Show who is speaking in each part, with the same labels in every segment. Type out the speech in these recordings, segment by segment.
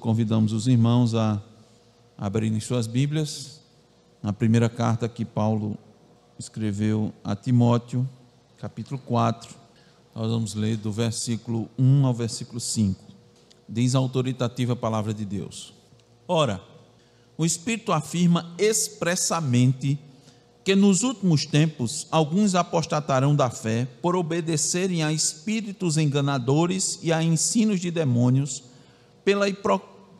Speaker 1: convidamos os irmãos a abrirem suas Bíblias na primeira carta que Paulo escreveu a Timóteo, capítulo 4. Nós vamos ler do versículo 1 ao versículo 5. Diz a autoritativa palavra de Deus: Ora, o Espírito afirma expressamente que nos últimos tempos alguns apostatarão da fé por obedecerem a espíritos enganadores e a ensinos de demônios, pela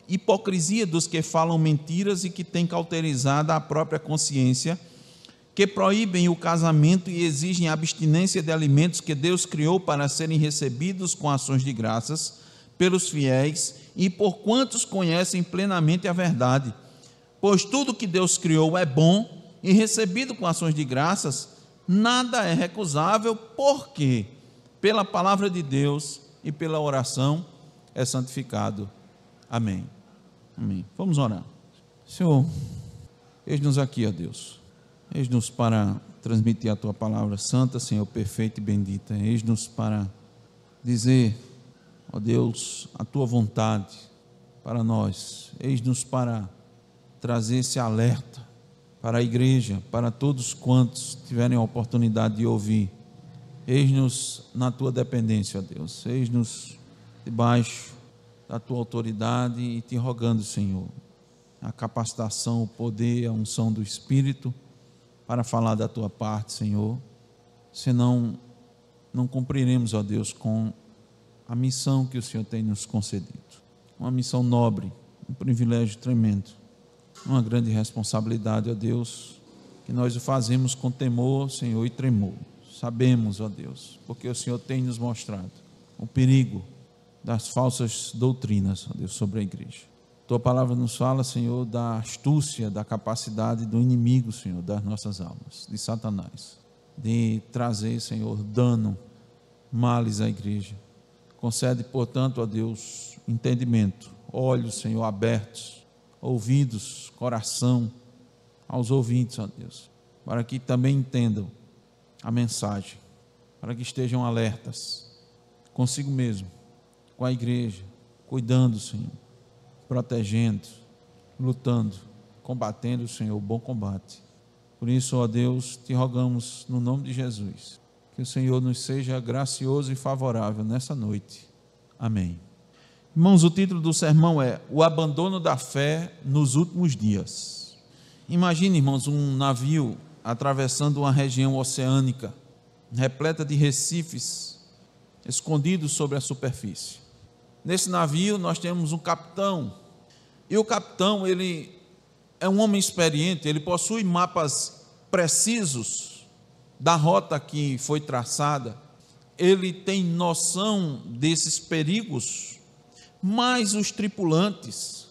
Speaker 1: hipocrisia dos que falam mentiras e que têm cauterizado a própria consciência, que proíbem o casamento e exigem a abstinência de alimentos que Deus criou para serem recebidos com ações de graças pelos fiéis e por quantos conhecem plenamente a verdade. Pois tudo que Deus criou é bom e recebido com ações de graças, nada é recusável, porque pela palavra de Deus e pela oração é santificado. Amém. Amém. Vamos orar. Senhor, eis-nos aqui, ó Deus. Eis-nos para transmitir a Tua palavra santa, Senhor, perfeita e bendita. Eis-nos para dizer, ó Deus, a Tua vontade para nós. Eis-nos para trazer esse alerta para a igreja, para todos quantos tiverem a oportunidade de ouvir. Eis-nos na Tua dependência, ó Deus. Eis-nos debaixo da Tua autoridade e te rogando, Senhor, a capacitação, o poder, a unção do Espírito para falar da Tua parte, Senhor. Senão, não cumpriremos, ó Deus, com a missão que o Senhor tem nos concedido. Uma missão nobre, um privilégio tremendo, uma grande responsabilidade, ó Deus, que nós o fazemos com temor, Senhor, e tremor. Sabemos, ó Deus, porque o Senhor tem nos mostrado o perigo das falsas doutrinas, ó Deus, sobre a igreja. Tua palavra nos fala, Senhor, da astúcia, da capacidade do inimigo, Senhor, das nossas almas, de Satanás, de trazer, Senhor, dano, males à igreja. Concede, portanto, ó Deus, entendimento, olhos, Senhor, abertos, ouvidos, coração, aos ouvintes, ó Deus, para que também entendam a mensagem, para que estejam alertas consigo mesmo, com a igreja, cuidando, Senhor, protegendo, lutando, combatendo, Senhor, o bom combate. Por isso, ó Deus, te rogamos no nome de Jesus, que o Senhor nos seja gracioso e favorável nessa noite. Amém. Irmãos, o título do sermão é O Abandono da Fé nos Últimos Dias. Imagine, irmãos, um navio atravessando uma região oceânica, repleta de recifes, escondidos sobre a superfície. Nesse navio nós temos um capitão, e o capitão, ele é um homem experiente, ele possui mapas precisos da rota que foi traçada, ele tem noção desses perigos, mas os tripulantes,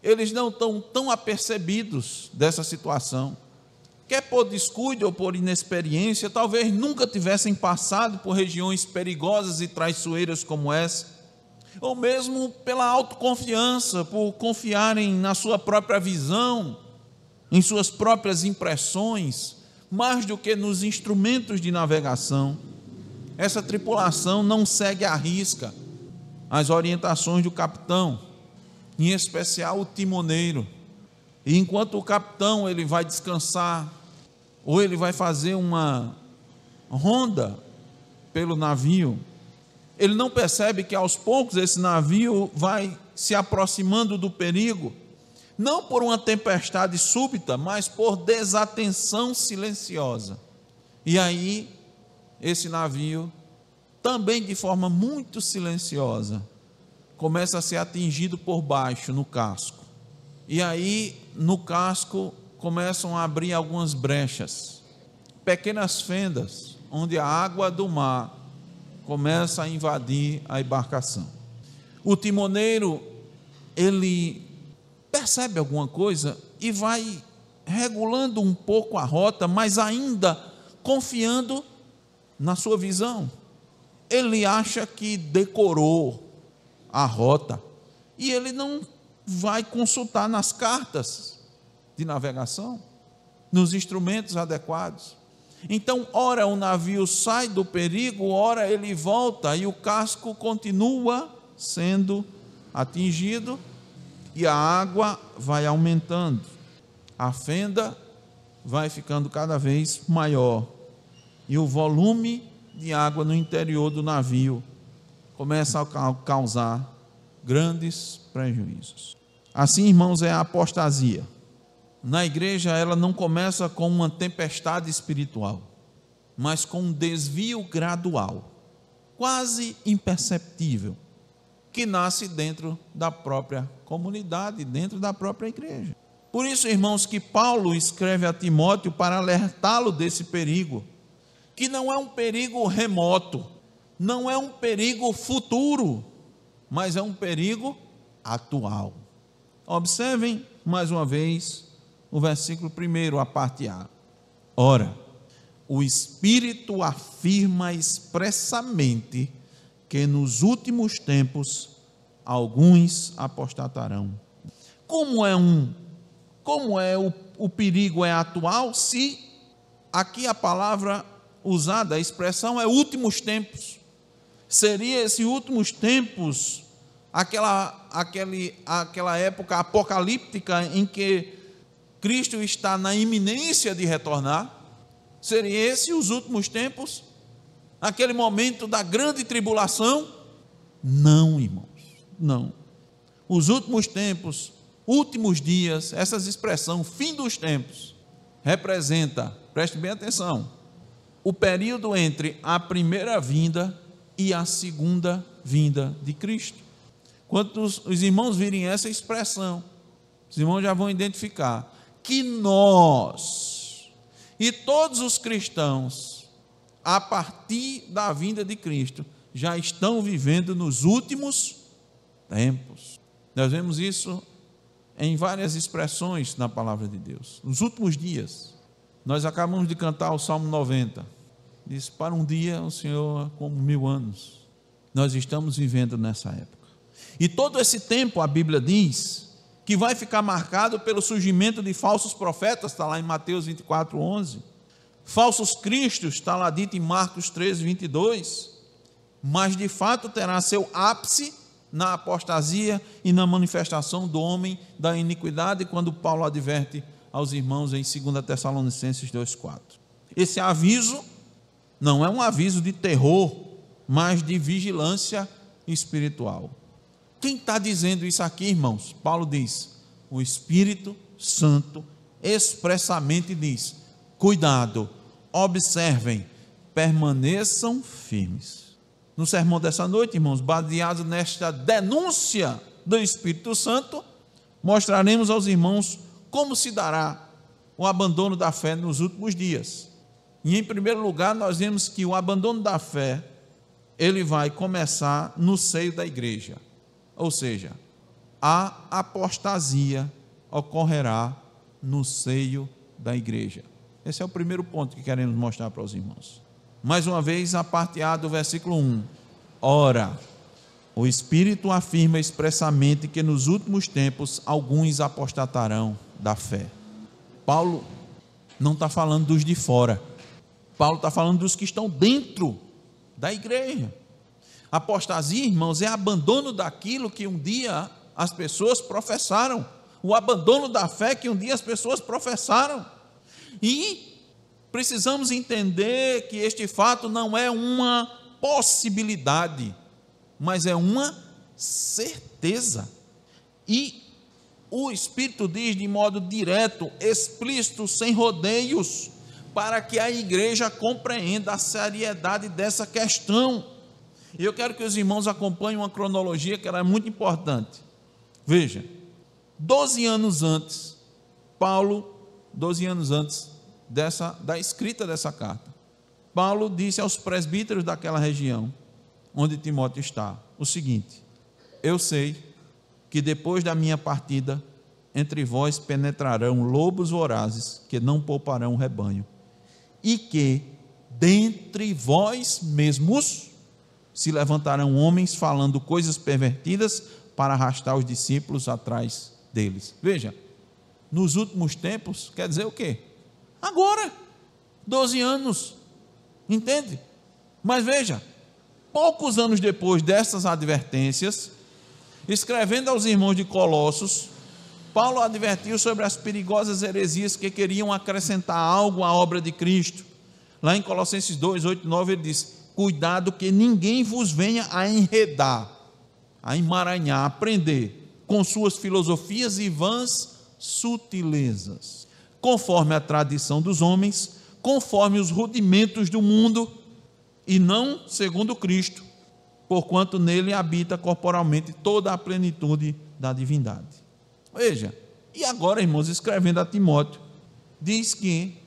Speaker 1: eles não estão tão apercebidos dessa situação, quer por descuido ou por inexperiência, talvez nunca tivessem passado por regiões perigosas e traiçoeiras como essa, ou mesmo pela autoconfiança, por confiarem na sua própria visão, em suas próprias impressões, mais do que nos instrumentos de navegação. Essa tripulação não segue à risca as orientações do capitão, em especial o timoneiro. E enquanto o capitão ele vai descansar, ou ele vai fazer uma ronda pelo navio, ele não percebe que aos poucos esse navio vai se aproximando do perigo, não por uma tempestade súbita, mas por desatenção silenciosa. E aí, esse navio, também de forma muito silenciosa, começa a ser atingido por baixo, no casco. E aí, no casco, começam a abrir algumas brechas, pequenas fendas, onde a água do mar começa a invadir a embarcação. O timoneiro, ele percebe alguma coisa e vai regulando um pouco a rota, mas ainda confiando na sua visão. Ele acha que decorou a rota e ele não vai consultar nas cartas de navegação, nos instrumentos adequados. Então, ora o navio sai do perigo, ora ele volta e o casco continua sendo atingido e a água vai aumentando, a fenda vai ficando cada vez maior, e o volume de água no interior do navio começa a causar grandes prejuízos. Assim, irmãos, é a apostasia. Na igreja, ela não começa com uma tempestade espiritual, mas com um desvio gradual, quase imperceptível, que nasce dentro da própria comunidade, dentro da própria igreja. Por isso, irmãos, que Paulo escreve a Timóteo para alertá-lo desse perigo, que não é um perigo remoto, não é um perigo futuro, mas é um perigo atual. Observem mais uma vez o versículo 1, a parte A. Ora, o Espírito afirma expressamente que nos últimos tempos alguns apostatarão. Como o perigo é atual, se aqui a palavra usada, a expressão é últimos tempos. Seria esses últimos tempos aquela época apocalíptica em que Cristo está na iminência de retornar? Seria esse os últimos tempos? Aquele momento da grande tribulação? Não, irmãos, não. Os últimos tempos, últimos dias, essas expressões, fim dos tempos, representa, preste bem atenção, o período entre a primeira vinda e a segunda vinda de Cristo. Quando os irmãos virem essa expressão, os irmãos já vão identificar que nós e todos os cristãos, a partir da vinda de Cristo, já estão vivendo nos últimos tempos. Nós vemos isso em várias expressões na palavra de Deus. Nos últimos dias, nós acabamos de cantar o Salmo 90. Diz: para um dia o Senhor como 1000 anos. Nós estamos vivendo nessa época. E todo esse tempo, a Bíblia diz, que vai ficar marcado pelo surgimento de falsos profetas, está lá em Mateus 24:11. Falsos cristos, está lá dito em Marcos 13:22. Mas de fato terá seu ápice na apostasia e na manifestação do homem da iniquidade, quando Paulo adverte aos irmãos em 2 Tessalonicenses 2:4. Esse aviso não é um aviso de terror, mas de vigilância espiritual. Quem está dizendo isso aqui, irmãos? Paulo diz: o Espírito Santo expressamente diz: cuidado, observem, permaneçam firmes. No sermão dessa noite, irmãos, baseado nesta denúncia do Espírito Santo, mostraremos aos irmãos como se dará o abandono da fé nos últimos dias. E em primeiro lugar, nós vemos que o abandono da fé, ele vai começar no seio da igreja. Ou seja, a apostasia ocorrerá no seio da igreja. Esse é o primeiro ponto que queremos mostrar para os irmãos. Mais uma vez, a parte A do versículo 1. Ora, o Espírito afirma expressamente que nos últimos tempos alguns apostatarão da fé. Paulo não está falando dos de fora. Paulo está falando dos que estão dentro da igreja. Apostasia, irmãos, é abandono daquilo que um dia as pessoas professaram, o abandono da fé que um dia as pessoas professaram. E precisamos entender que este fato não é uma possibilidade, mas é uma certeza. E o Espírito diz de modo direto, explícito, sem rodeios, para que a igreja compreenda a seriedade dessa questão. E eu quero que os irmãos acompanhem uma cronologia que ela é muito importante. Veja, 12 anos antes, Paulo, 12 anos antes da escrita dessa carta, Paulo disse aos presbíteros daquela região, onde Timóteo está, o seguinte: eu sei que depois da minha partida, entre vós penetrarão lobos vorazes, que não pouparão o rebanho, e que, dentre vós mesmos, se levantarão homens falando coisas pervertidas para arrastar os discípulos atrás deles. Veja, nos últimos tempos, quer dizer o quê? Agora, 12 anos, entende? Mas veja, poucos anos depois dessas advertências, escrevendo aos irmãos de Colossos, Paulo advertiu sobre as perigosas heresias que queriam acrescentar algo à obra de Cristo. Lá em Colossenses 2, 8, 9, ele diz: cuidado que ninguém vos venha a enredar, a emaranhar, a prender com suas filosofias e vãs sutilezas, conforme a tradição dos homens, conforme os rudimentos do mundo, e não segundo Cristo, porquanto nele habita corporalmente toda a plenitude da divindade. Veja, e agora, irmãos, escrevendo a Timóteo, diz que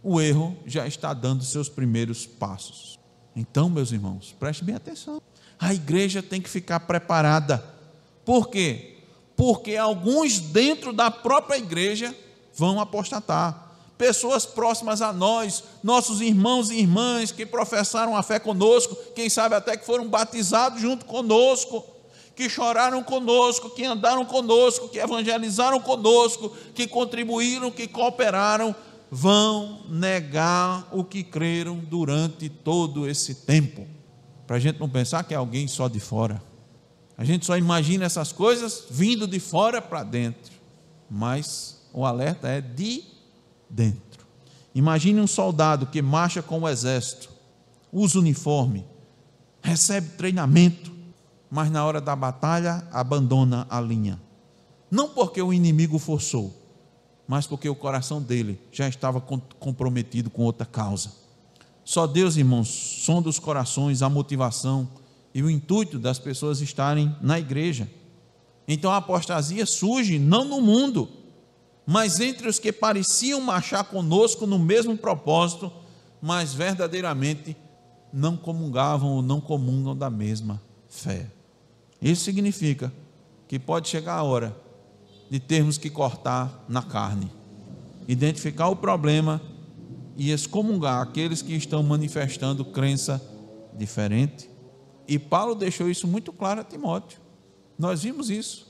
Speaker 1: o erro já está dando seus primeiros passos. Então, meus irmãos, preste bem atenção. A igreja tem que ficar preparada. Por quê? Porque alguns dentro da própria igreja vão apostatar. Pessoas próximas a nós, nossos irmãos e irmãs que professaram a fé conosco, quem sabe até que foram batizados junto conosco, que choraram conosco, que andaram conosco, que evangelizaram conosco, que contribuíram, que cooperaram, vão negar o que creram durante todo esse tempo. Para a gente não pensar que é alguém só de fora. A gente só imagina essas coisas vindo de fora para dentro, mas o alerta é de dentro. Imagine um soldado que marcha com o exército, usa uniforme, recebe treinamento, mas na hora da batalha abandona a linha. Não porque o inimigo forçou, mas porque o coração dele já estava comprometido com outra causa. Só Deus, irmãos, sonda os corações, a motivação e o intuito das pessoas estarem na igreja. Então a apostasia surge não no mundo, mas entre os que pareciam marchar conosco no mesmo propósito, mas verdadeiramente não comungavam ou não comungam da mesma fé. Isso significa que pode chegar a hora de termos que cortar na carne, identificar o problema e excomungar aqueles que estão manifestando crença diferente. E Paulo deixou isso muito claro a Timóteo. Nós vimos isso.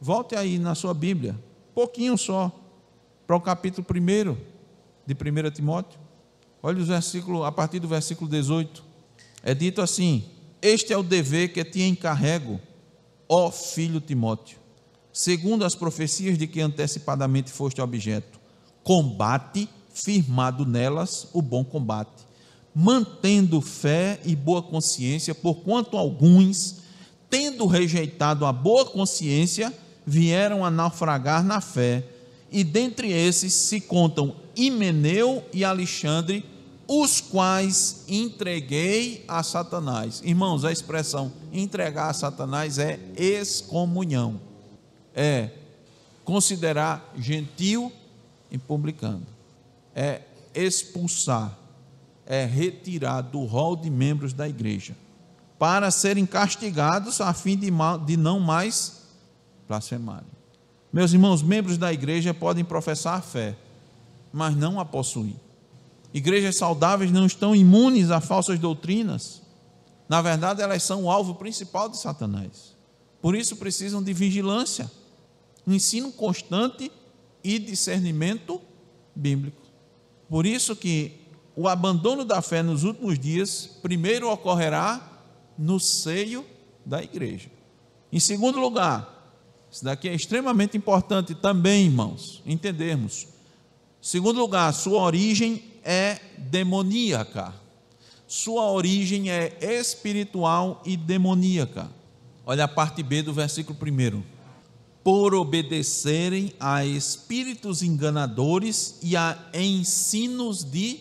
Speaker 1: Volte aí na sua Bíblia, pouquinho só, para o capítulo 1 de 1 Timóteo. Olha os versículos, a partir do versículo 18. É dito assim: este é o dever que te encarrego, ó filho Timóteo, segundo as profecias de que antecipadamente foste objeto. Combate, firmado nelas, o bom combate, mantendo fé e boa consciência, porquanto alguns, tendo rejeitado a boa consciência, vieram a naufragar na fé, e dentre esses se contam Himeneu e Alexandre, os quais entreguei a Satanás. Irmãos, a expressão entregar a Satanás é excomunhão, é considerar gentil e publicano, é expulsar, é retirar do rol de membros da igreja, para serem castigados a fim de não mais blasfemarem. Meus irmãos, membros da igreja podem professar a fé, mas não a possuir. Igrejas saudáveis não estão imunes a falsas doutrinas. Na verdade, elas são o alvo principal de Satanás. Por isso precisam de vigilância, ensino constante e discernimento bíblico. Por isso que o abandono da fé nos últimos dias primeiro ocorrerá no seio da igreja. Em segundo lugar, isso daqui é extremamente importante também, irmãos, entendermos. Em segundo lugar, sua origem é demoníaca. Sua origem é espiritual e demoníaca. Olha a parte B do versículo 1. Por obedecerem a espíritos enganadores e a ensinos de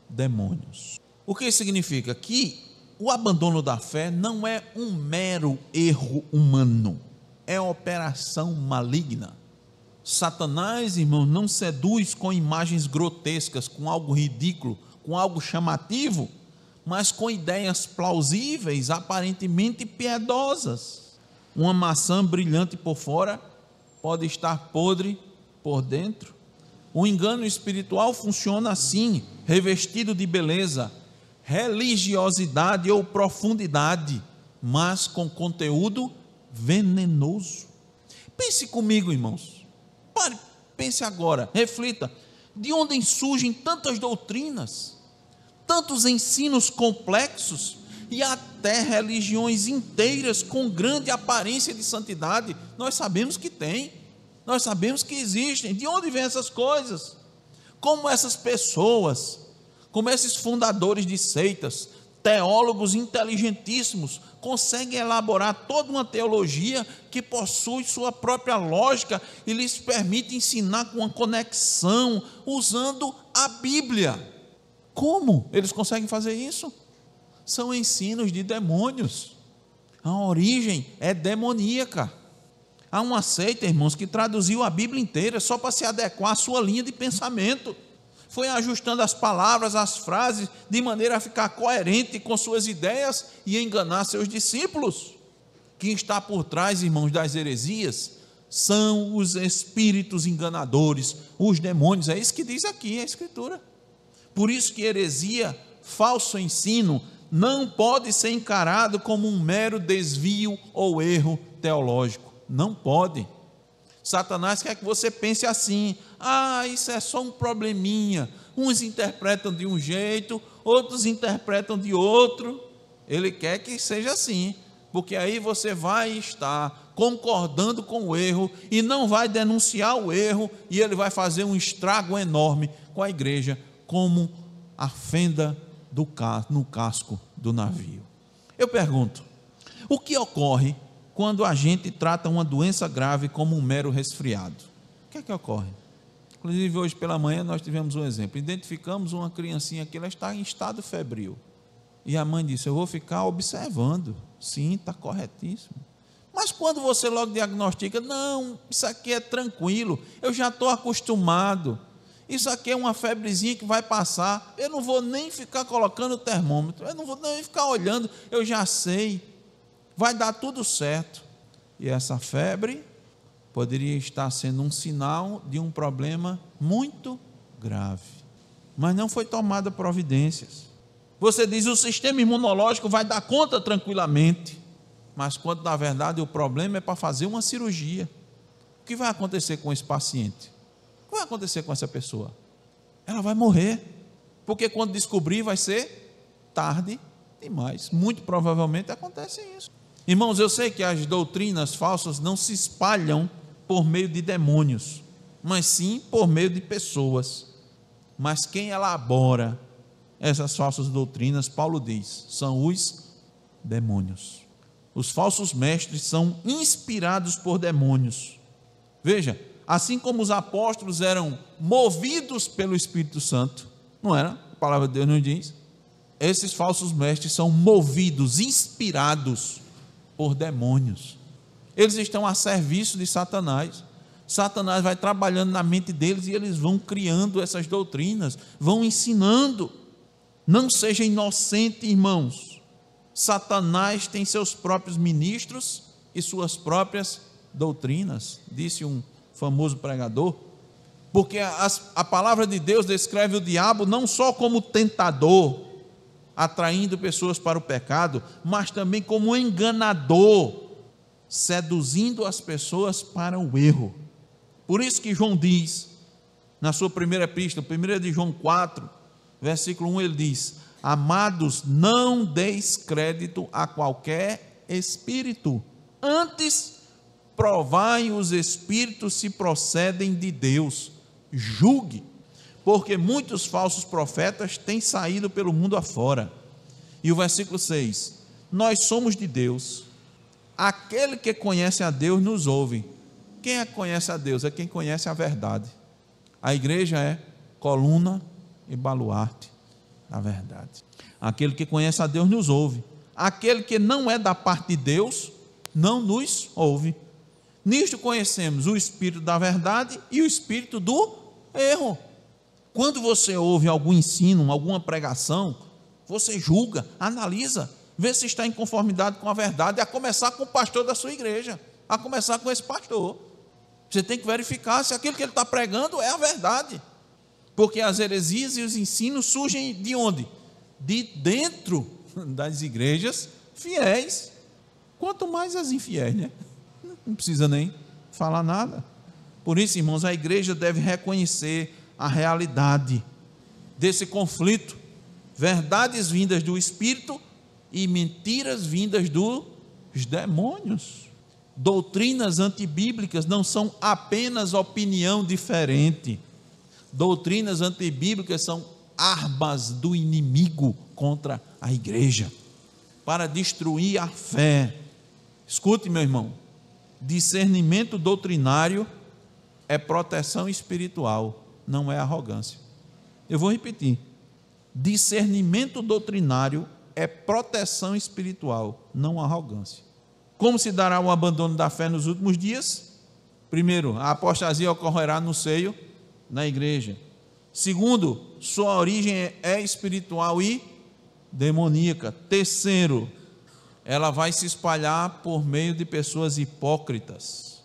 Speaker 1: demônios. O que significa? Que o abandono da fé não é um mero erro humano, é operação maligna. Satanás, irmão, não seduz com imagens grotescas, com algo ridículo, com algo chamativo, mas com ideias plausíveis, aparentemente piedosas. Uma maçã brilhante por fora pode estar podre por dentro. O engano espiritual funciona assim, revestido de beleza, religiosidade ou profundidade, mas com conteúdo venenoso. Pense comigo, irmãos. Pare, pense agora, reflita. De onde surgem tantas doutrinas, tantos ensinos complexos e até religiões inteiras com grande aparência de santidade? Nós sabemos que tem. Nós sabemos que existem. De onde vêm essas coisas? Como essas pessoas, como esses fundadores de seitas, teólogos inteligentíssimos, conseguem elaborar toda uma teologia que possui sua própria lógica e lhes permite ensinar com uma conexão, usando a Bíblia. Como eles conseguem fazer isso? São ensinos de demônios. A origem é demoníaca. Há uma seita, irmãos, que traduziu a Bíblia inteira só para se adequar à sua linha de pensamento. Foi ajustando as palavras, as frases, de maneira a ficar coerente com suas ideias e enganar seus discípulos. Quem está por trás, irmãos, das heresias são os espíritos enganadores, os demônios. É isso que diz aqui a Escritura. Por isso que heresia, falso ensino, não pode ser encarado como um mero desvio ou erro teológico. Não pode. Satanás quer que você pense assim: isso é só um probleminha. Uns interpretam de um jeito, outros interpretam de outro. Ele quer que seja assim, porque aí você vai estar concordando com o erro e não vai denunciar o erro, e ele vai fazer um estrago enorme com a igreja, como a fenda no casco do navio. Eu pergunto, o que ocorre quando a gente trata uma doença grave como um mero resfriado? O que é que ocorre? Inclusive hoje pela manhã nós tivemos um exemplo, identificamos uma criancinha que ela está em estado febril, e a mãe disse: eu vou ficar observando. Sim, está corretíssimo. Mas quando você logo diagnostica: não, isso aqui é tranquilo, eu já estou acostumado, isso aqui é uma febrezinha que vai passar, eu não vou nem ficar colocando o termômetro, eu não vou nem ficar olhando, eu já sei, vai dar tudo certo. E essa febre poderia estar sendo um sinal de um problema muito grave, mas não foi tomada providências. Você diz: o sistema imunológico vai dar conta tranquilamente, mas quando na verdade o problema é para fazer uma cirurgia. O que vai acontecer com esse paciente? O que vai acontecer com essa pessoa? Ela vai morrer, porque quando descobrir vai ser tarde demais. Muito provavelmente acontece isso. Irmãos, eu sei que as doutrinas falsas não se espalham por meio de demônios, mas sim por meio de pessoas. Mas quem elabora essas falsas doutrinas, Paulo diz, são os demônios. Os falsos mestres são inspirados por demônios. Veja, assim como os apóstolos eram movidos pelo Espírito Santo, não era? A palavra de Deus nos diz. Esses falsos mestres são movidos, inspirados por demônios. Eles estão a serviço de Satanás. Satanás vai trabalhando na mente deles e eles vão criando essas doutrinas, vão ensinando. Não seja inocente, irmãos. Satanás tem seus próprios ministros e suas próprias doutrinas, disse um famoso pregador, porque a palavra de Deus descreve o diabo não só como tentador, atraindo pessoas para o pecado, mas também como enganador, seduzindo as pessoas para o erro. Por isso que João diz, na sua primeira epístola, 1 de João 4, versículo 1, ele diz: amados, não deis crédito a qualquer espírito, antes provai os espíritos se procedem de Deus, julgue, porque muitos falsos profetas têm saído pelo mundo afora. E o versículo 6, nós somos de Deus, aquele que conhece a Deus nos ouve. Quem é que conhece a Deus? É quem conhece a verdade. A igreja é coluna e baluarte da verdade. Aquele que conhece a Deus nos ouve. Aquele que não é da parte de Deus não nos ouve. Nisto conhecemos o espírito da verdade e o espírito do erro. Quando você ouve algum ensino, alguma pregação, você julga, analisa, vê se está em conformidade com a verdade, a começar com o pastor da sua igreja, a começar com esse pastor. Você tem que verificar se aquilo que ele está pregando é a verdade, porque as heresias e os ensinos surgem de onde? De dentro das igrejas fiéis, quanto mais as infiéis, né? Não precisa nem falar nada. Por isso, irmãos, a igreja deve reconhecer a realidade desse conflito, verdades vindas do Espírito e mentiras vindas dos demônios. Doutrinas antibíblicas não são apenas opinião diferente. Doutrinas antibíblicas são armas do inimigo contra a igreja, para destruir a fé. Escute, meu irmão, discernimento doutrinário é proteção espiritual, não é arrogância. Eu vou repetir, discernimento doutrinário é proteção espiritual, não arrogância. Como se dará o abandono da fé nos últimos dias? Primeiro, a apostasia ocorrerá no seio da igreja. Segundo, sua origem é espiritual e demoníaca. Terceiro, ela vai se espalhar por meio de pessoas hipócritas,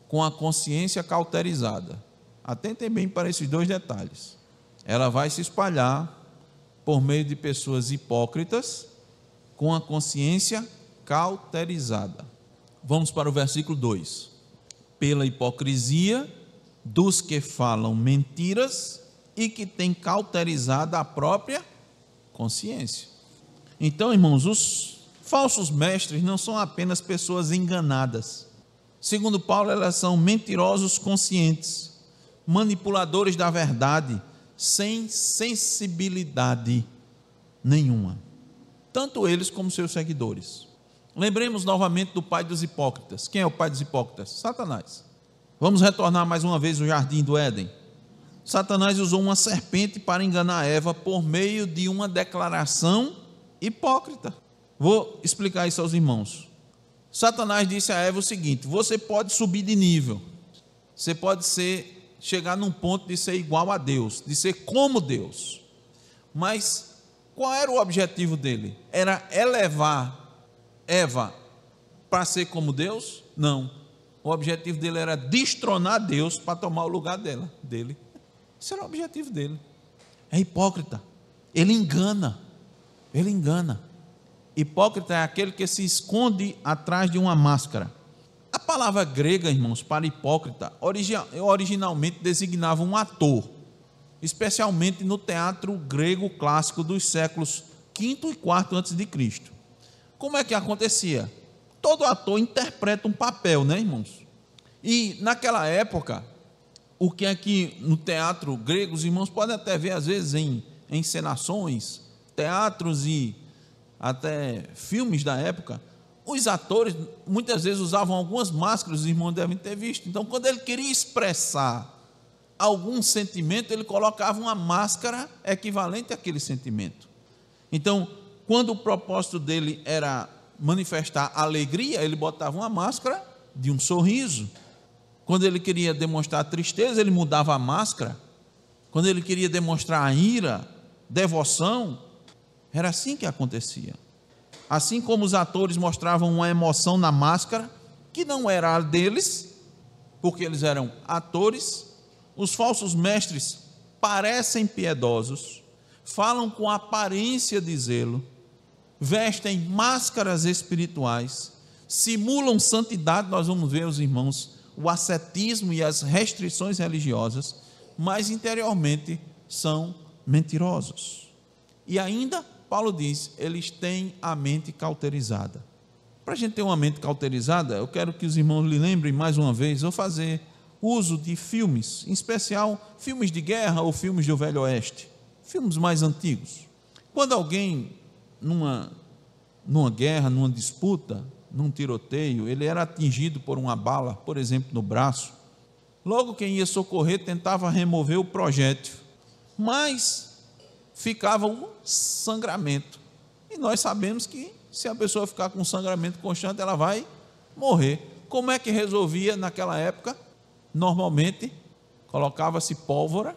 Speaker 1: com a consciência cauterizada. Atentem bem para esses dois detalhes. Ela vai se espalhar por meio de pessoas hipócritas, com a consciência cauterizada. Vamos para o versículo 2. Pela hipocrisia dos que falam mentiras e que têm cauterizado a própria consciência. Então, irmãos, os falsos mestres não são apenas pessoas enganadas. Segundo Paulo, elas são mentirosos conscientes, manipuladores da verdade, sem sensibilidade nenhuma. Tanto eles como seus seguidores. Lembremos novamente do pai dos hipócritas. Quem é o pai dos hipócritas? Satanás. Vamos retornar mais uma vez ao jardim do Éden. Satanás usou uma serpente para enganar Eva por meio de uma declaração hipócrita. Vou explicar isso aos irmãos. Satanás disse a Eva o seguinte: você pode subir de nível, você pode chegar num ponto de ser igual a Deus, de ser como Deus. Mas qual era o objetivo dele? Era elevar Eva para ser como Deus? Não. O objetivo dele era destronar Deus para tomar o lugar dele. Esse era o objetivo dele. É hipócrita. Ele engana. Hipócrita é aquele que se esconde atrás de uma máscara. A palavra grega, irmãos, para hipócrita, originalmente designava um ator, especialmente no teatro grego clássico dos séculos V e IV a.C. Como é que acontecia? Todo ator interpreta um papel, né, irmãos? E naquela época, o que é que no teatro grego, os irmãos podem até ver às vezes em encenações, teatros e até filmes da época, os atores muitas vezes usavam algumas máscaras, os irmãos devem ter visto. Então, quando ele queria expressar algum sentimento, ele colocava uma máscara equivalente àquele sentimento. Então, quando o propósito dele era manifestar alegria, ele botava uma máscara de um sorriso. Quando ele queria demonstrar tristeza, ele mudava a máscara. Quando ele queria demonstrar a ira, devoção, era assim que acontecia. Assim como os atores mostravam uma emoção na máscara, que não era a deles, porque eles eram atores, os falsos mestres parecem piedosos, falam com aparência de zelo, vestem máscaras espirituais, simulam santidade. Nós vamos ver, os irmãos, o ascetismo e as restrições religiosas, mas interiormente são mentirosos. E ainda, Paulo diz, eles têm a mente cauterizada. Para a gente ter uma mente cauterizada, eu quero que os irmãos lhe lembrem mais uma vez, eu guerra uso de filmes, em especial filmes de guerra ou filmes do Velho Oeste, filmes mais antigos. Quando alguém, numa guerra, numa disputa, num tiroteio, ele era atingido por uma bala, por exemplo, no braço, logo quem ia socorrer tentava remover o projétil, mas ficava um sangramento, e nós sabemos que se a pessoa ficar com sangramento constante, ela vai morrer. Como é que resolvia naquela época? Normalmente colocava-se pólvora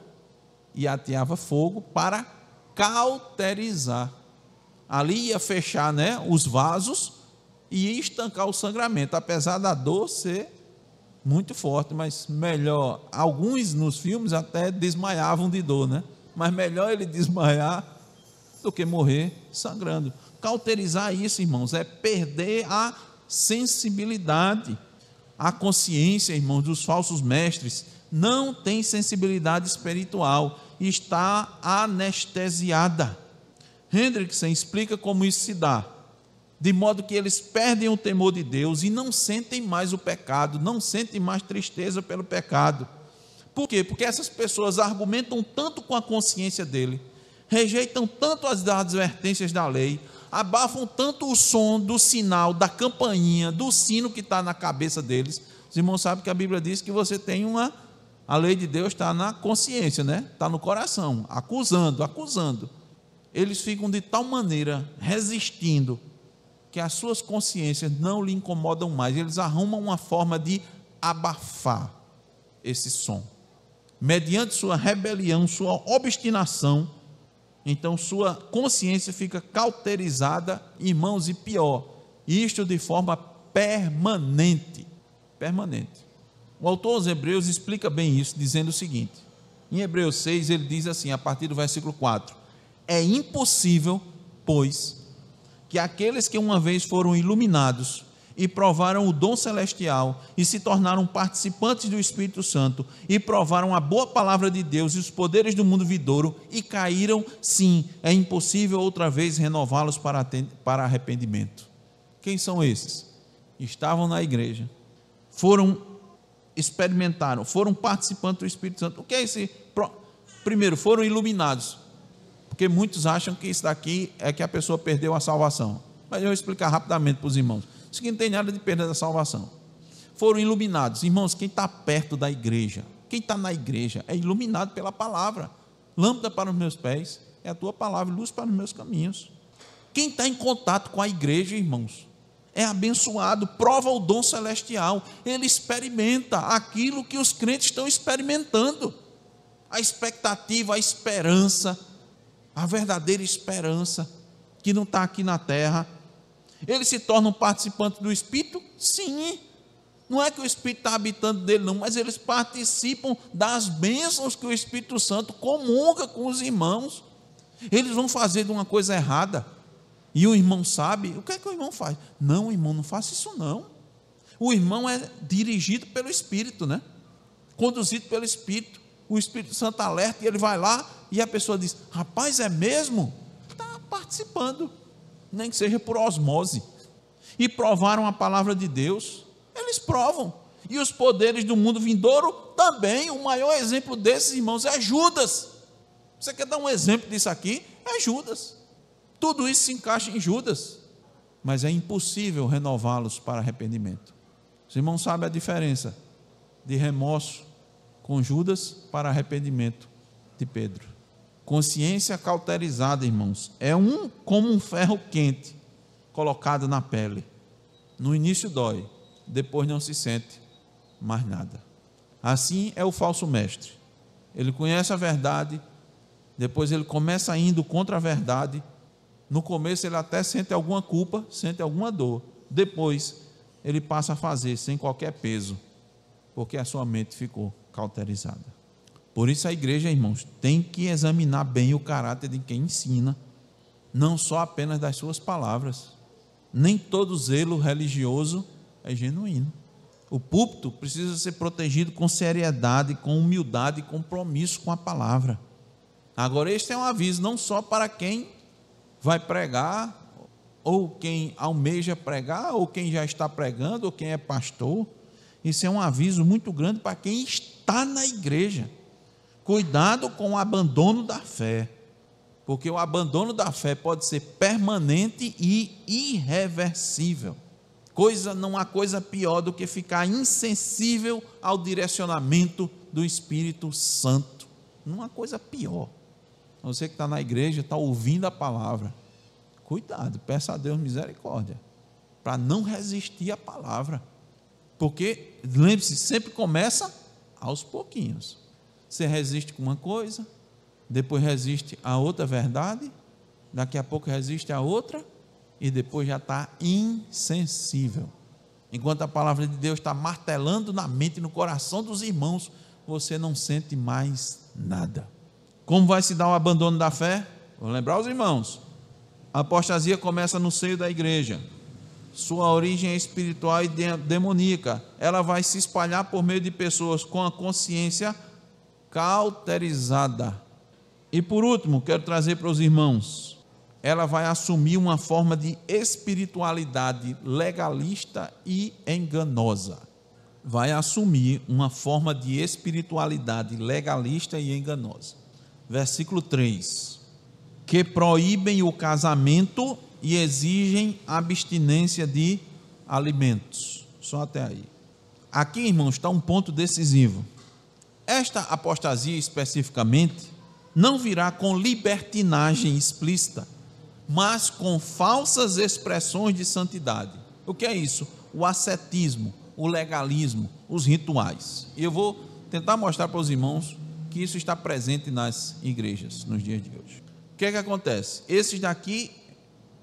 Speaker 1: e ateava fogo para cauterizar. Ali ia fechar, né, os vasos e ia estancar o sangramento, apesar da dor ser muito forte, mas melhor, alguns nos filmes até desmaiavam de dor, né? Mas melhor ele desmaiar do que morrer sangrando. Cauterizar isso, irmãos, é perder a sensibilidade. A consciência, irmãos, dos falsos mestres não tem sensibilidade espiritual, está anestesiada. Hendrickson explica como isso se dá. de modo que eles perdem o temor de Deus e não sentem mais o pecado, não sentem mais tristeza pelo pecado. Por quê? Porque essas pessoas argumentam tanto com a consciência dele, rejeitam tanto as advertências da lei, abafam tanto o som do sinal, da campainha, do sino que está na cabeça deles. Os irmãos sabem que a Bíblia diz que você tem a lei de Deus está na consciência, né? Está no coração, acusando. Eles ficam de tal maneira resistindo que as suas consciências não lhe incomodam mais. Eles arrumam uma forma de abafar esse som. Mediante sua rebelião, sua obstinação, então sua consciência fica cauterizada, irmãos, e pior, isto de forma permanente. O autor aos Hebreus explica bem isso, dizendo o seguinte, em Hebreus 6 ele diz assim, a partir do versículo 4, é impossível, pois, que aqueles que uma vez foram iluminados e provaram o dom celestial e se tornaram participantes do Espírito Santo e provaram a boa palavra de Deus e os poderes do mundo vindouro e caíram, sim, é impossível outra vez renová-los para arrependimento. Quem são esses? Estavam na igreja, experimentaram, foram participantes do Espírito Santo. O que é esse? Primeiro, foram iluminados, porque muitos acham que isso daqui é que a pessoa perdeu a salvação, mas eu vou explicar rapidamente para os irmãos. Isso aqui não tem nada de perda da salvação. Foram iluminados. Irmãos, quem está perto da igreja, quem está na igreja, é iluminado pela palavra. Lâmpada para os meus pés é a tua palavra, luz para os meus caminhos. Quem está em contato com a igreja, irmãos, é abençoado, prova o dom celestial. Ele experimenta aquilo que os crentes estão experimentando. A expectativa, a esperança, a verdadeira esperança, que não está aqui na terra. Eles se tornam participantes do Espírito? Sim, não é que o Espírito está habitando dele não, mas eles participam das bênçãos que o Espírito Santo comunga com os irmãos. Eles vão fazer de uma coisa errada, e o irmão sabe, o que é que o irmão faz? Não, irmão, não faça isso não. O irmão é dirigido pelo Espírito, né? Conduzido pelo Espírito, o Espírito Santo alerta, e ele vai lá, e a pessoa diz, rapaz, é mesmo? Está participando, nem que seja por osmose, e provaram a palavra de Deus. Eles provam, e os poderes do mundo vindouro também. O maior exemplo desses, irmãos, é Judas. Você quer dar um exemplo disso aqui? É Judas. Tudo isso se encaixa em Judas, mas é impossível renová-los para arrependimento. Os irmãos sabem a diferença de remorso com Judas para arrependimento de Pedro. Consciência cauterizada, irmãos, é como um ferro quente colocado na pele. No início dói, depois não se sente mais nada. Assim é o falso mestre. Ele conhece a verdade, depois ele começa indo contra a verdade. No começo ele até sente alguma culpa, sente alguma dor. Depois ele passa a fazer sem qualquer peso, porque a sua mente ficou cauterizada. Por isso a igreja, irmãos, tem que examinar bem o caráter de quem ensina, não só apenas das suas palavras. Nem todo zelo religioso é genuíno. O púlpito precisa ser protegido com seriedade, com humildade e compromisso com a palavra. Agora, este é um aviso não só para quem vai pregar, ou quem almeja pregar, ou quem já está pregando, ou quem é pastor. Isso é um aviso muito grande para quem está na igreja. Cuidado com o abandono da fé, porque o abandono da fé pode ser permanente e irreversível. Não há coisa pior do que ficar insensível ao direcionamento do Espírito Santo. Não há coisa pior. Você que está na igreja, está ouvindo a palavra, cuidado, peça a Deus misericórdia, para não resistir à palavra, porque, lembre-se, sempre começa aos pouquinhos. Você resiste com uma coisa, depois resiste a outra verdade, daqui a pouco resiste a outra, e depois já está insensível. Enquanto a palavra de Deus está martelando na mente e no coração dos irmãos, você não sente mais nada. Como vai se dar o abandono da fé? Vou lembrar os irmãos. A apostasia começa no seio da igreja. Sua origem é espiritual e demoníaca. Ela vai se espalhar por meio de pessoas com a consciência cauterizada. E por último, quero trazer para os irmãos ela vai assumir uma forma de espiritualidade legalista e enganosa. Vai assumir uma forma de espiritualidade legalista e enganosa. Versículo 3: que proíbem o casamento e exigem abstinência de alimentos. Só até aí. Aqui, irmãos, está um ponto decisivo. Esta apostasia especificamente não virá com libertinagem explícita, mas com falsas expressões de santidade. O que é isso? O ascetismo, o legalismo, os rituais. E eu vou tentar mostrar para os irmãos que isso está presente nas igrejas nos dias de hoje. O que é que acontece? Esses daqui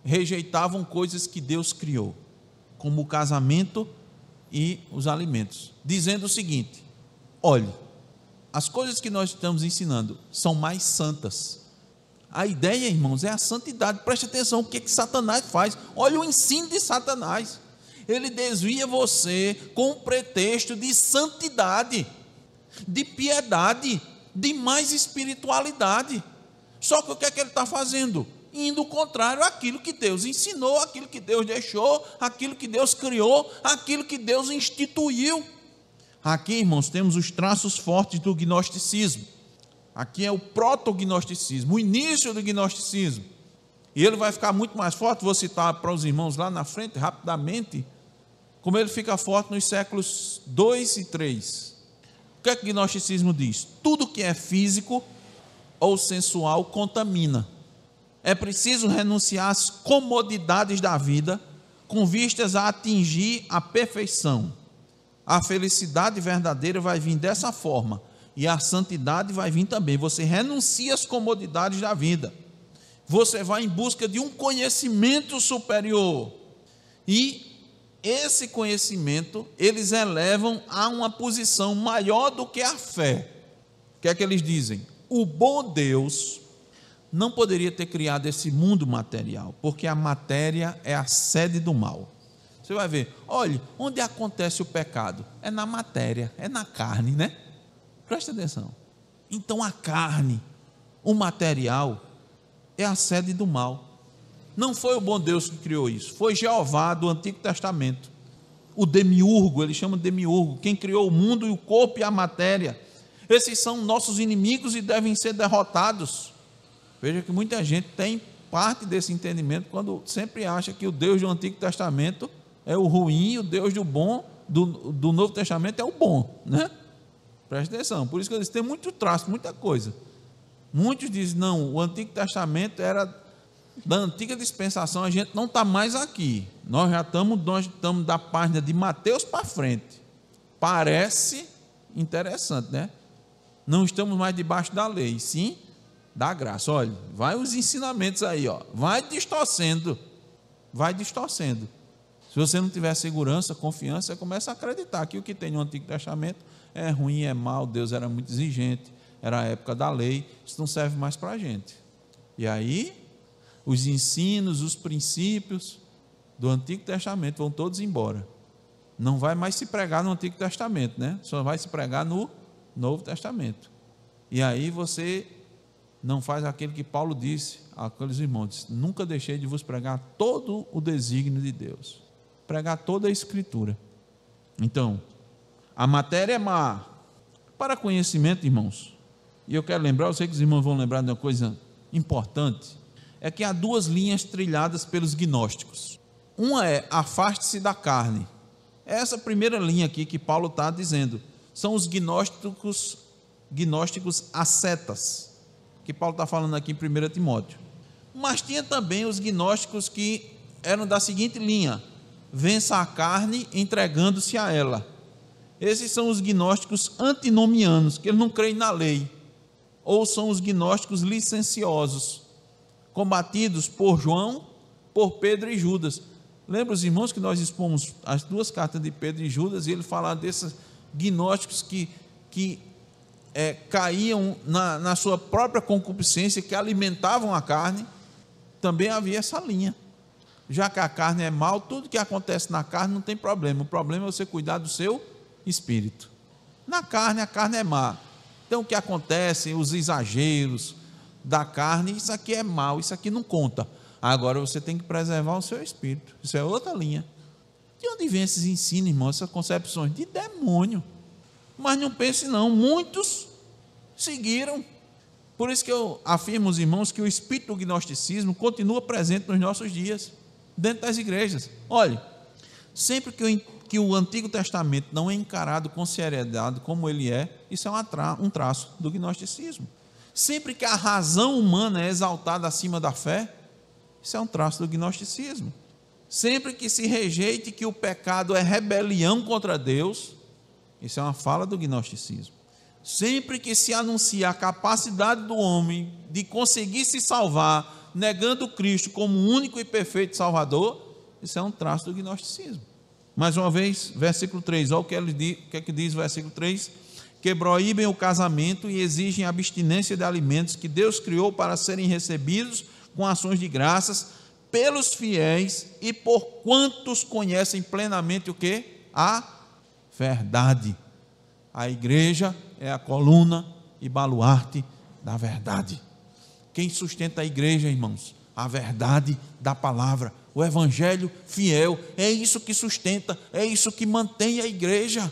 Speaker 1: rejeitavam coisas que Deus criou, como o casamento e os alimentos, dizendo o seguinte: olhe, as coisas que nós estamos ensinando são mais santas. A ideia, irmãos, é a santidade. Preste atenção, o que Satanás faz? Olha o ensino de Satanás. Ele desvia você com um pretexto de santidade, de piedade, de mais espiritualidade. Só que o que é que ele está fazendo? Indo contrário àquilo que Deus ensinou, àquilo que Deus deixou, àquilo que Deus criou, àquilo que Deus instituiu. Aqui, irmãos, temos os traços fortes do gnosticismo. Aqui é o proto-gnosticismo, o início do gnosticismo. E ele vai ficar muito mais forte, vou citar para os irmãos lá na frente, rapidamente, como ele fica forte nos séculos 2 e 3. O que é que o gnosticismo diz? Tudo que é físico ou sensual contamina. É preciso renunciar às comodidades da vida com vistas a atingir a perfeição. A felicidade verdadeira vai vir dessa forma, e a santidade vai vir também. Você renuncia às comodidades da vida, você vai em busca de um conhecimento superior, e esse conhecimento eles elevam a uma posição maior do que a fé. O que é que eles dizem? O bom Deus não poderia ter criado esse mundo material, porque a matéria é a sede do mal. Você vai ver, olha, onde acontece o pecado? É na matéria, é na carne, né? Presta atenção. Então a carne, o material, é a sede do mal. Não foi o bom Deus que criou isso, foi Jeová do Antigo Testamento. O demiurgo, ele chama de demiurgo, quem criou o mundo e o corpo e a matéria. Esses são nossos inimigos e devem ser derrotados. Veja que muita gente tem parte desse entendimento quando sempre acha que o Deus do Antigo Testamento é o ruim e o Deus do bom, do Novo Testamento é o bom, né? Presta atenção, por isso que eles têm muito traço, muita coisa. Muitos dizem, não, o Antigo Testamento era da antiga dispensação, a gente não está mais aqui. Nós estamos da página de Mateus para frente. Parece interessante, né? Não estamos mais debaixo da lei, sim da graça. Olha, vai os ensinamentos aí, ó, vai distorcendo. Se você não tiver segurança, confiança, você começa a acreditar que o que tem no Antigo Testamento é ruim, é mal, Deus era muito exigente, era a época da lei, isso não serve mais para a gente. E aí, os ensinos, os princípios do Antigo Testamento vão todos embora. Não vai mais se pregar no Antigo Testamento, né? Só vai se pregar no Novo Testamento. E aí você não faz aquilo que Paulo disse àqueles irmãos: nunca deixei de vos pregar todo o desígnio de Deus, pregar toda a Escritura. Então, a matéria é má. Para conhecimento, irmãos, e eu quero lembrar, eu sei que os irmãos vão lembrar de uma coisa importante, é que há duas linhas trilhadas pelos gnósticos. Uma é: afaste-se da carne. Essa primeira linha aqui que Paulo está dizendo são os gnósticos ascetas, que Paulo está falando aqui em 1 Timóteo. Mas tinha também os gnósticos que eram da seguinte linha: vença a carne entregando-se a ela. Esses são os gnósticos antinomianos, que eles não creem na lei, ou são os gnósticos licenciosos, combatidos por João, por Pedro e Judas. Lembra os irmãos que nós expomos as duas cartas de Pedro e Judas, e ele fala desses gnósticos que caíam na sua própria concupiscência, que alimentavam a carne. Também havia essa linha. Já que a carne é mal, tudo que acontece na carne não tem problema. O problema é você cuidar do seu espírito. Na carne, a carne é má. Então o que acontece, os exageros da carne, isso aqui é mal, isso aqui não conta. Agora você tem que preservar o seu espírito. Isso é outra linha. De onde vem esses ensinos, irmãos, essas concepções? De demônio. Mas não pense não, muitos seguiram. Por isso que eu afirmo aos irmãos que o espírito do gnosticismo continua presente nos nossos dias, dentro das igrejas. Olhe, sempre que o Antigo Testamento não é encarado com seriedade como ele é, isso é um traço do gnosticismo. Sempre que a razão humana é exaltada acima da fé, isso é um traço do gnosticismo. Sempre que se rejeite que o pecado é rebelião contra Deus, isso é uma fala do gnosticismo. Sempre que se anuncia a capacidade do homem de conseguir se salvar, negando Cristo como único e perfeito Salvador, isso é um traço do gnosticismo. Mais uma vez, versículo 3, olha o que é que diz o versículo 3: que proíbem o casamento e exigem abstinência de alimentos que Deus criou para serem recebidos com ações de graças pelos fiéis e por quantos conhecem plenamente o quê? A verdade. A igreja é a coluna e baluarte da verdade. Quem sustenta a igreja, irmãos? A verdade da palavra, o evangelho fiel, é isso que sustenta, é isso que mantém a igreja.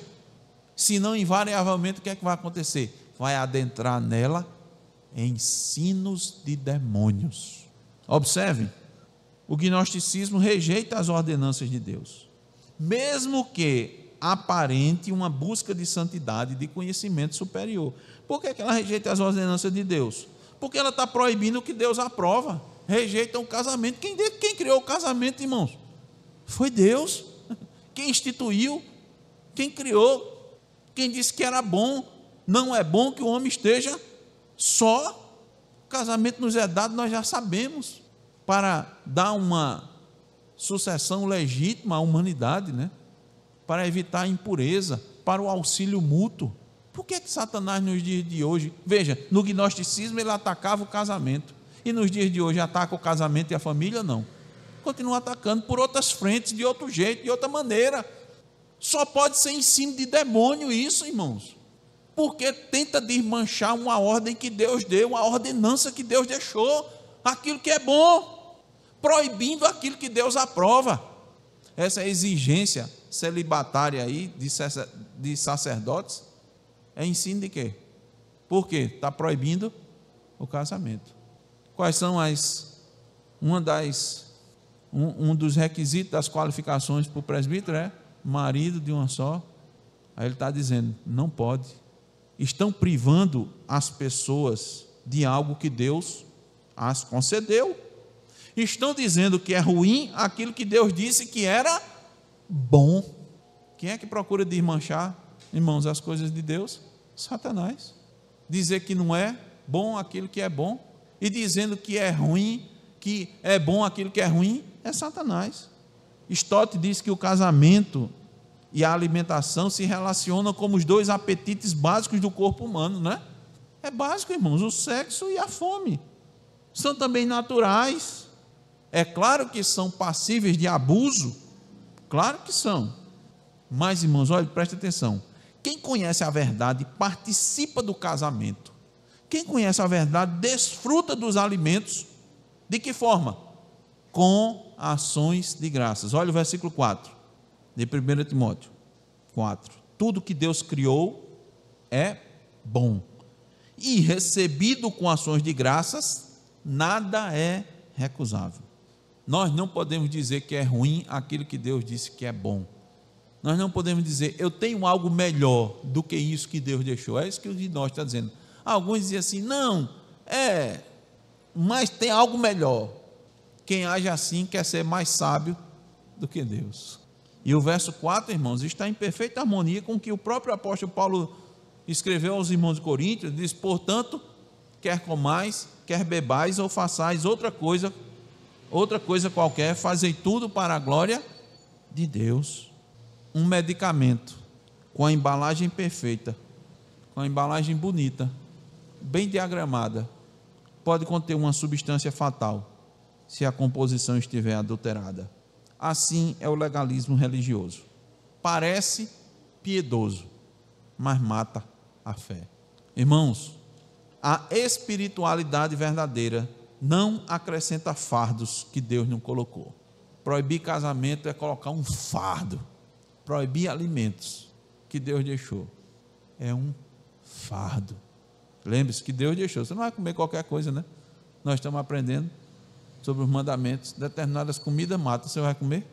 Speaker 1: Senão, invariavelmente, o que é que vai acontecer? Vai adentrar nela ensinos de demônios. Observe, o gnosticismo rejeita as ordenanças de Deus, mesmo que aparente uma busca de santidade e de conhecimento superior. Por que ela rejeita as ordenanças de Deus? Porque ela está proibindo o que Deus aprova. Rejeita o casamento. Quem criou o casamento, irmãos? Foi Deus. Quem instituiu, quem criou, quem disse que era bom. Não é bom que o homem esteja só. O casamento nos é dado, nós já sabemos, para dar uma sucessão legítima à humanidade, né? Para evitar a impureza, para o auxílio mútuo. Por que Satanás nos dias de hoje, veja, no gnosticismo ele atacava o casamento, e nos dias de hoje ataca o casamento e a família? Não, continua atacando por outras frentes, de outro jeito, de outra maneira. Só pode ser ensino de demônio isso, irmãos, porque tenta desmanchar uma ordem que Deus deu, uma ordenança que Deus deixou, aquilo que é bom, proibindo aquilo que Deus aprova. Essa exigência celibatária aí de sacerdotes é ensino de quê? Por quê? Está proibindo o casamento. Quais são um dos requisitos das qualificações para o presbítero? É marido de uma só. Aí ele está dizendo, não pode. Estão privando as pessoas de algo que Deus as concedeu. Estão dizendo que é ruim aquilo que Deus disse que era bom. Quem é que procura desmanchar, irmãos, as coisas de Deus? Satanás. Dizer que não é bom aquilo que é bom, e dizendo que é ruim, que é bom aquilo que é ruim, é Satanás. Stott diz que o casamento e a alimentação se relacionam como os dois apetites básicos do corpo humano, né? É básico, irmãos, o sexo e a fome. São também naturais. É claro que são passíveis de abuso, claro que são. Mas, irmãos, olha, preste atenção. Quem conhece a verdade participa do casamento. Quem conhece a verdade desfruta dos alimentos. De que forma? Com ações de graças. Olha o versículo 4 de 1 Timóteo 4. Tudo que Deus criou é bom, e recebido com ações de graças, nada é recusável. Nós não podemos dizer que é ruim aquilo que Deus disse que é bom. Nós não podemos dizer, eu tenho algo melhor do que isso que Deus deixou. É isso que o de nós está dizendo. Alguns dizem assim, não, mas tem algo melhor. Quem age assim quer ser mais sábio do que Deus. E o verso 4, irmãos, está em perfeita harmonia com o que o próprio apóstolo Paulo escreveu aos irmãos de Coríntios. Diz, portanto, quer comais, quer bebais ou façais outra coisa qualquer, fazei tudo para a glória de Deus. Um medicamento com a embalagem perfeita, com a embalagem bonita, bem diagramada, pode conter uma substância fatal se a composição estiver adulterada. Assim é o legalismo religioso. Parece piedoso, mas mata a fé. Irmãos, a espiritualidade verdadeira não acrescenta fardos que Deus não colocou. Proibir casamento é colocar um fardo. Proibir alimentos que Deus deixou é um fardo. Lembre-se que Deus deixou. Você não vai comer qualquer coisa, né? Nós estamos aprendendo sobre os mandamentos. Determinadas comidas matam. Você vai comer?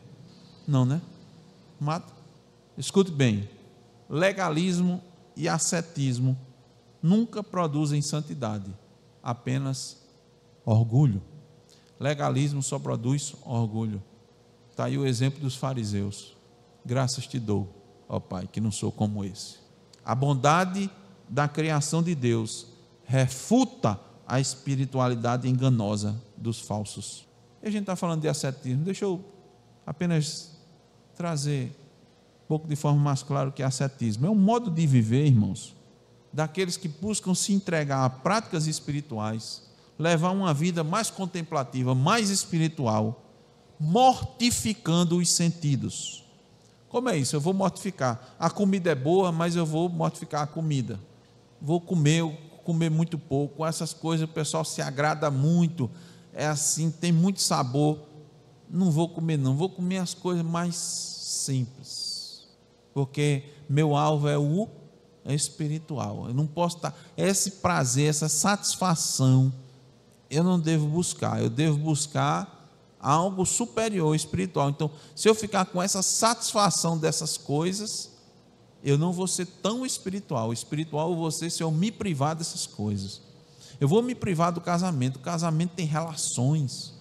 Speaker 1: Não, né? Mata. Escute bem. Legalismo e ascetismo nunca produzem santidade, apenas orgulho. Legalismo só produz orgulho. Está aí o exemplo dos fariseus. Graças te dou, ó Pai, que não sou como esse. A bondade da criação de Deus refuta a espiritualidade enganosa dos falsos. E a gente está falando de ascetismo. Deixa eu apenas trazer um pouco de forma mais clara o que é ascetismo. É um modo de viver, irmãos, daqueles que buscam se entregar a práticas espirituais, levar uma vida mais contemplativa, mais espiritual, mortificando os sentidos. Como é isso? Eu vou mortificar. A comida é boa, mas eu vou mortificar a comida. Vou comer muito pouco. Essas coisas o pessoal se agrada muito. É assim, tem muito sabor. Não vou comer não. Vou comer as coisas mais simples. Porque meu alvo é o espiritual. Eu não posso estar... Esse prazer, essa satisfação, eu não devo buscar. Eu devo buscar algo superior, espiritual. Então, se eu ficar com essa satisfação dessas coisas, eu não vou ser tão espiritual. Espiritual eu vou ser se eu me privar dessas coisas. Eu vou me privar do casamento. O casamento tem relações.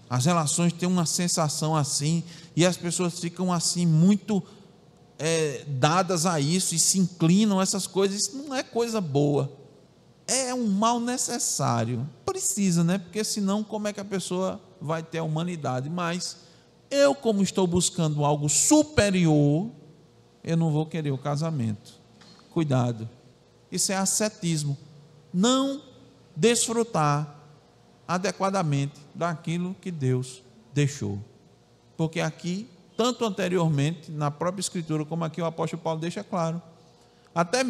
Speaker 1: As relações têm uma sensação assim, e as pessoas ficam assim muito dadas a isso, e se inclinam a essas coisas. Isso não é coisa boa. É um mal necessário. Precisa, né? Porque senão como é que a pessoa vai ter a humanidade? Mas eu, como estou buscando algo superior, eu não vou querer o casamento. Cuidado. Isso é ascetismo. Não desfrutar adequadamente daquilo que Deus deixou. Porque aqui, tanto anteriormente, na própria Escritura, como aqui o apóstolo Paulo deixa claro, até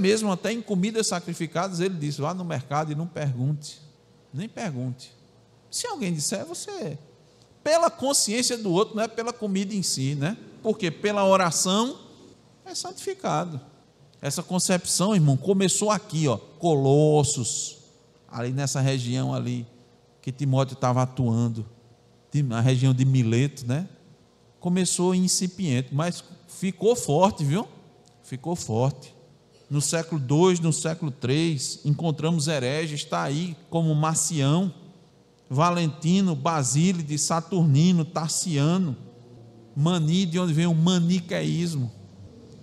Speaker 1: em comidas sacrificadas, ele diz: vá no mercado e não pergunte, nem pergunte. Se alguém disser, você, pela consciência do outro, não é pela comida em si, né? Porque pela oração é santificado. Essa concepção, irmão, começou aqui, Colossos, ali nessa região ali que Timóteo estava atuando, na região de Mileto, né? Começou incipiente, mas ficou forte, viu? Ficou forte. No século II, no século III, encontramos hereges, está aí como Marcião, Valentino, Basílide, Saturnino, Tarciano, Mani, de onde vem o maniqueísmo.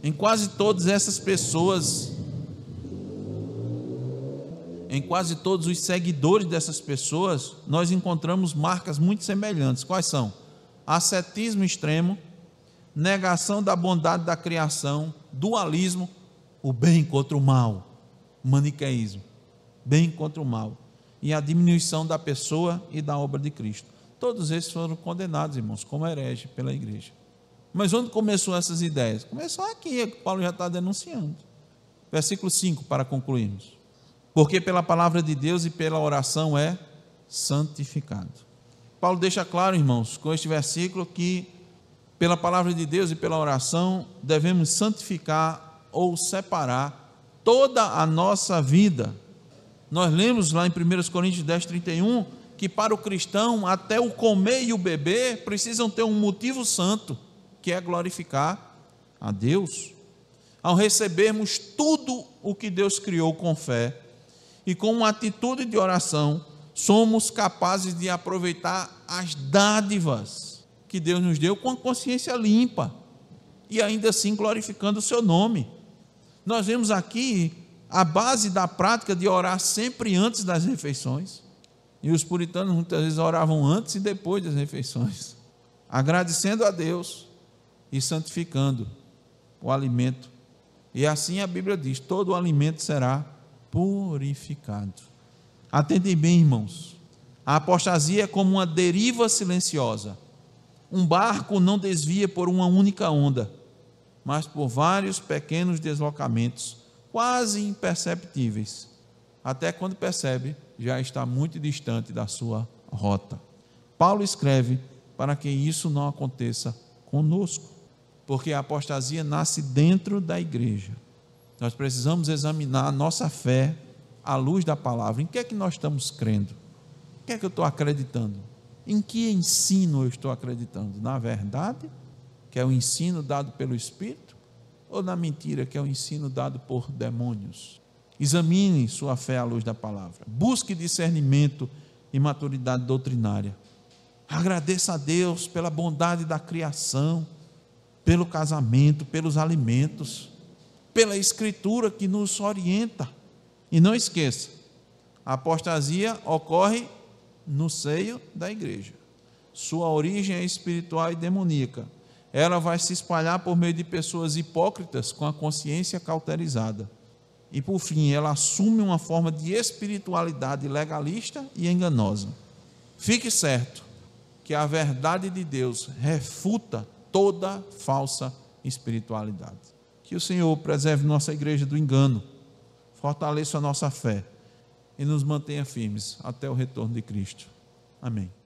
Speaker 1: Em quase todas essas pessoas, em quase todos os seguidores dessas pessoas, nós encontramos marcas muito semelhantes. Quais são? Ascetismo extremo, negação da bondade da criação, dualismo, o bem contra o mal, maniqueísmo, bem contra o mal, e a diminuição da pessoa e da obra de Cristo. Todos esses foram condenados, irmãos, como herege pela igreja. Mas onde começou essas ideias? Começou aqui, que Paulo já está denunciando. Versículo 5, para concluirmos. Porque pela palavra de Deus e pela oração é santificado. Paulo deixa claro, irmãos, com este versículo, que pela palavra de Deus e pela oração devemos santificar ou separar toda a nossa vida. Nós lemos lá em 1 Coríntios 10, 31, que para o cristão, até o comer e o beber precisam ter um motivo santo, que é glorificar a Deus. Ao recebermos tudo o que Deus criou com fé e com uma atitude de oração, somos capazes de aproveitar as dádivas que Deus nos deu com a consciência limpa e ainda assim glorificando o seu nome. Nós vemos aqui a base da prática de orar sempre antes das refeições. E os puritanos muitas vezes oravam antes e depois das refeições, agradecendo a Deus e santificando o alimento. E assim a Bíblia diz: todo o alimento será purificado. Atentem bem, irmãos, a apostasia é como uma deriva silenciosa. Um barco não desvia por uma única onda, mas por vários pequenos deslocamentos, quase imperceptíveis. Até quando percebe, já está muito distante da sua rota. Paulo escreve para que isso não aconteça conosco, porque a apostasia nasce dentro da igreja. Nós precisamos examinar a nossa fé à luz da palavra. Em que é que nós estamos crendo? O que é que eu estou acreditando? Em que ensino eu estou acreditando? Na verdade, que é o ensino dado pelo Espírito, ou na mentira, que é o ensino dado por demônios? Examine sua fé à luz da palavra. Busque discernimento e maturidade doutrinária. Agradeça a Deus pela bondade da criação, pelo casamento, pelos alimentos, pela Escritura que nos orienta. E não esqueça, a apostasia ocorre no seio da igreja. Sua origem é espiritual e demoníaca. Ela vai se espalhar por meio de pessoas hipócritas com a consciência cauterizada. E por fim, ela assume uma forma de espiritualidade legalista e enganosa. Fique certo que a verdade de Deus refuta toda falsa espiritualidade. Que o Senhor preserve nossa igreja do engano, fortaleça a nossa fé e nos mantenha firmes até o retorno de Cristo. Amém.